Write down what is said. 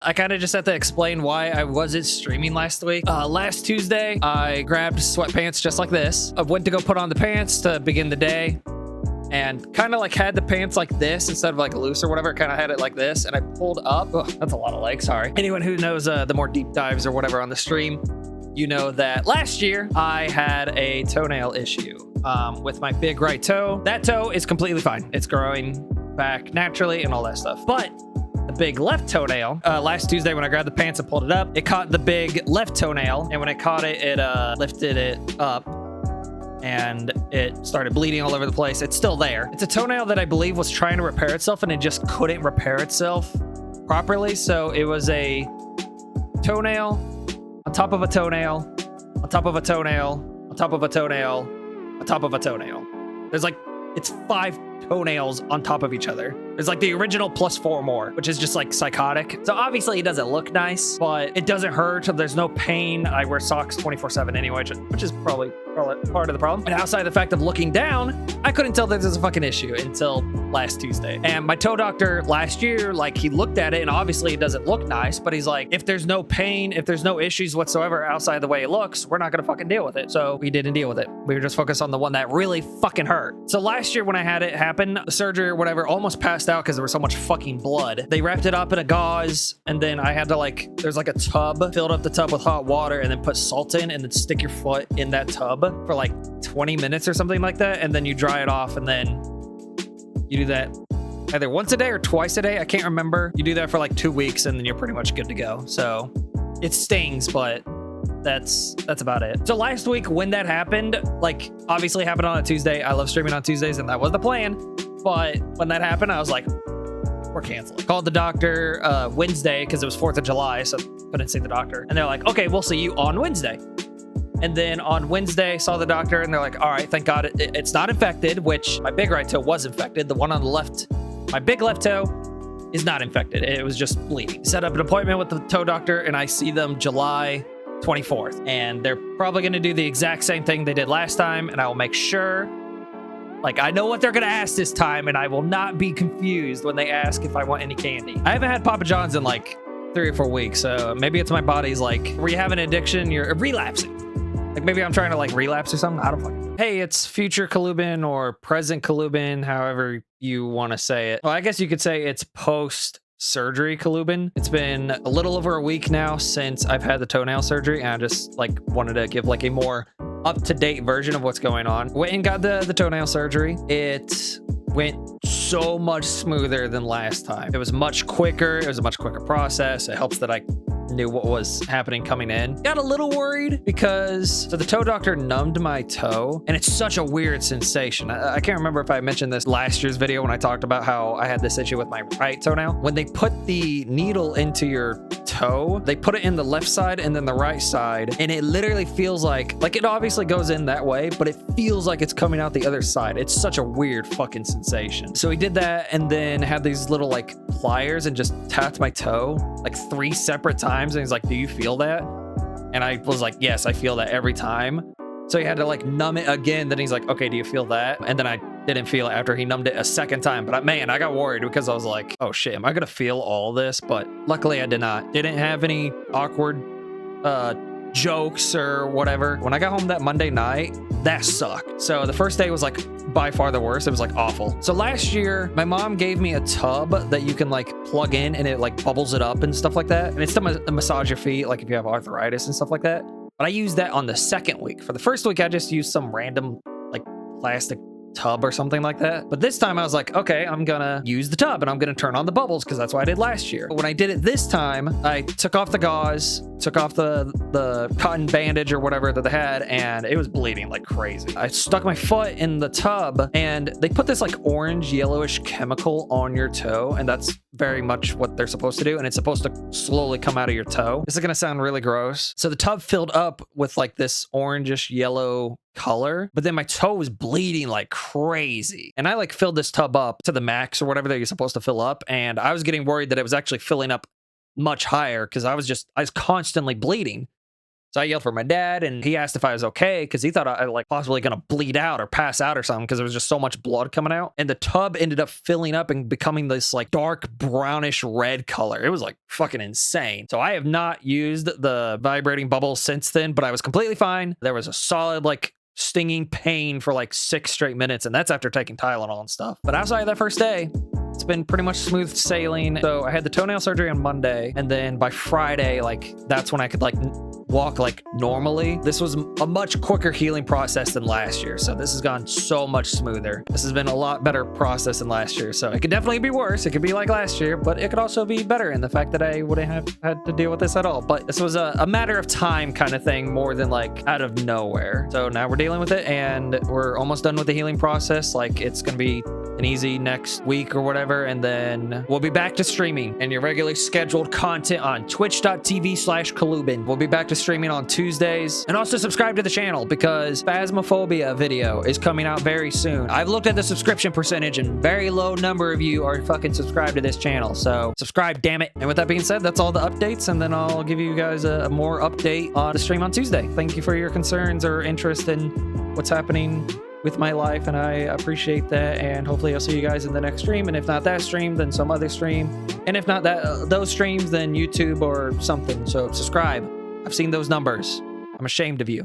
I kind of just have to explain why I wasn't streaming last week. Last Tuesday, I grabbed sweatpants just like this. I went to go put on the pants to begin the day and kind of like had the pants like this instead of like loose or whatever. Kind of had it like this and I pulled up. Oh, that's a lot of leg, sorry. Anyone who knows the more deep dives or whatever on the stream, you know that last year I had a toenail issue with my big right toe. That toe is completely fine. It's growing back naturally and all that stuff. But the big left toenail, last Tuesday when I grabbed the pants and pulled it up, it caught the big left toenail. And when it caught it, it lifted it up and it started bleeding all over the place. It's still there. It's a toenail that I believe was trying to repair itself and it just couldn't repair itself properly. So it was a toenail on top of a toenail, on top of a toenail, on top of a toenail, on top of a toenail. There's like, it's 5 toenails on top of each other. There's like the original plus 4 more, which is just like psychotic. So obviously it doesn't look nice, but it doesn't hurt. There's no pain. I wear socks 24/7 anyway, which is probably part of the problem. And outside the fact of looking down, I couldn't tell that there's a fucking issue until last Tuesday. And my toe doctor last year, like he looked at it and obviously it doesn't look nice, but he's like, if there's no pain, if there's no issues whatsoever outside the way it looks, we're not gonna fucking deal with it. So we didn't deal with it. We were just focused on the one that really fucking hurt. So last year when I had it happen, the surgery or whatever, almost passed out because there was so much fucking blood. They wrapped it up in a gauze and then I had to like, there's like a tub, filled up the tub with hot water and then put salt in and then stick your foot in that tub for like 20 minutes or something like that. And then you dry it off and then you do that either once a day or twice a day. I can't remember. You do that for like 2 weeks and then you're pretty much good to go. So it stings, but that's about it. So last week when that happened, like obviously happened on a Tuesday. I love streaming on Tuesdays and that was the plan. But when that happened, I was like, we're canceling. Called the doctor Wednesday because it was 4th of July, so couldn't see the doctor. And they're like, okay, we'll see you on Wednesday. And then on Wednesday, saw the doctor and they're like, all right, thank God it's not infected, which my big right toe was infected. The one on the left, my big left toe is not infected. It was just bleeding. Set up an appointment with the toe doctor and I see them July 24th. And they're probably going to do the exact same thing they did last time. And I will make sure, like, I know what they're going to ask this time and I will not be confused when they ask if I want any candy. I haven't had Papa John's in like 3 or 4 weeks. So maybe it's my body's like, were you having an addiction? You're relapsing. Like maybe I'm trying to like relapse or something. I don't fucking know. Hey, it's future Caluben or present Caluben, however you want to say it. Well, I guess you could say it's post-surgery Caluben. It's been a little over a week now since I've had the toenail surgery, and I just like wanted to give like a more up-to-date version of what's going on. Went and got the toenail surgery. It went so much smoother than last time. It was much quicker. It was a much quicker process. It helps that I knew what was happening coming in. Got a little worried because so the toe doctor numbed my toe and it's such a weird sensation. I can't remember if I mentioned this last year's video when I talked about how I had this issue with my right toenail. When they put the needle into your toe, they put it in the left side and then the right side, and it literally feels like it obviously goes in that way, but it feels like it's coming out the other side. It's such a weird fucking sensation. So he did that and then had these little like pliers and just tapped my toe like 3 separate times. And he's like, do you feel that? And I was like, yes, I feel that every time. So he had to like numb it again. Then he's like, okay, do you feel that? And then I didn't feel it after he numbed it a second time. But man, I got worried because I was like, oh shit, am I gonna feel all this? But luckily I did not. Didn't have any awkward jokes or whatever. When I got home that Monday night, that sucked. So the first day was like by far the worst. It was like awful. So last year, my mom gave me a tub that you can like plug in and it like bubbles it up and stuff like that. And it's to massage your feet, like if you have arthritis and stuff like that. But I used that on the second week. For the first week, I just used some random like plastic tub or something like that. But this time I was like, okay, I'm gonna use the tub and I'm gonna turn on the bubbles because that's what I did last year. When I did it this time, I took off the gauze, took off the cotton bandage or whatever that they had, and it was bleeding like crazy. I stuck my foot in the tub and they put this like orange yellowish chemical on your toe, and that's very much what they're supposed to do, and it's supposed to slowly come out of your toe. This is gonna sound really gross. So the tub filled up with like this orangish yellow color, but then my toe was bleeding like crazy. And I like filled this tub up to the max or whatever that you're supposed to fill up, and I was getting worried that it was actually filling up much higher because I was constantly bleeding. So I yelled for my dad, and he asked if I was okay because he thought I like possibly gonna bleed out or pass out or something because there was just so much blood coming out. And the tub ended up filling up and becoming this like dark brownish red color. It was like fucking insane. So I have not used the vibrating bubbles since then, but I was completely fine. There was a solid like stinging pain for like 6 straight minutes, and that's after taking Tylenol and stuff. But outside of that first day, it's been pretty much smooth sailing. So I had the toenail surgery on Monday, and then by Friday, like that's when I could like walk like normally. This was a much quicker healing process than last year, so this has gone so much smoother. This has been a lot better process than last year, so it could definitely be worse. It could be like last year, but it could also be better in the fact that I wouldn't have had to deal with this at all. But this was a matter of time kind of thing more than like out of nowhere. So now we're dealing with it, and we're almost done with the healing process. Like it's gonna be an easy next week or whatever, and then we'll be back to streaming and your regularly scheduled content on twitch.tv/Caluben. We'll be back to streaming on Tuesdays, and also subscribe to the channel because Phasmophobia video is coming out very soon. I've looked at the subscription percentage, and very low number of you are fucking subscribed to this channel, so subscribe, damn it. And with that being said, that's all the updates, and then I'll give you guys a more update on the stream on Tuesday. Thank you for your concerns or interest in what's happening with my life, and I appreciate that, and hopefully I'll see you guys in the next stream, and if not that stream, then some other stream, and if not that those streams, then YouTube or something. So subscribe. I've seen those numbers. I'm ashamed of you.